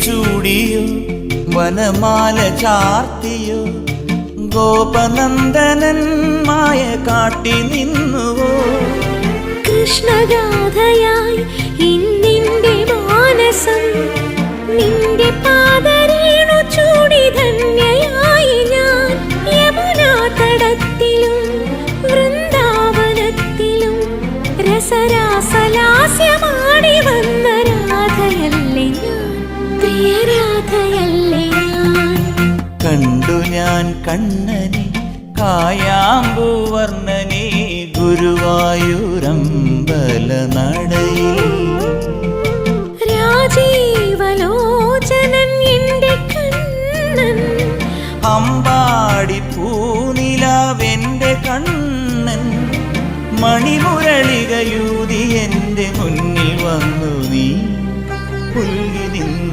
ചൂടിയോ വനമാല ചാർത്തിയോ ഗോപനന്ദനൻ മായ കാട്ടി നിന്നുവോ കൃഷ്ണഗാഥയായി ഇന്നിന്റെ മാനസം നിന്റെ പാദരേണു ചൂടി ധന്യയായി ഞാൻ യമുനാ തടത്തിലും വൃന്ദാവനത്തിലും രസരാസലാസ്യമാടി വന്ന രാധയല്ലേ ഞാൻ പ്രിയരാധയല്ലേ ഞാൻ കണ്ടു ഞാൻ കണ്ണനെ കായാമ്പൂവർണ്ണനെ ഗുരുവായൂരമ്പല നടയിൽ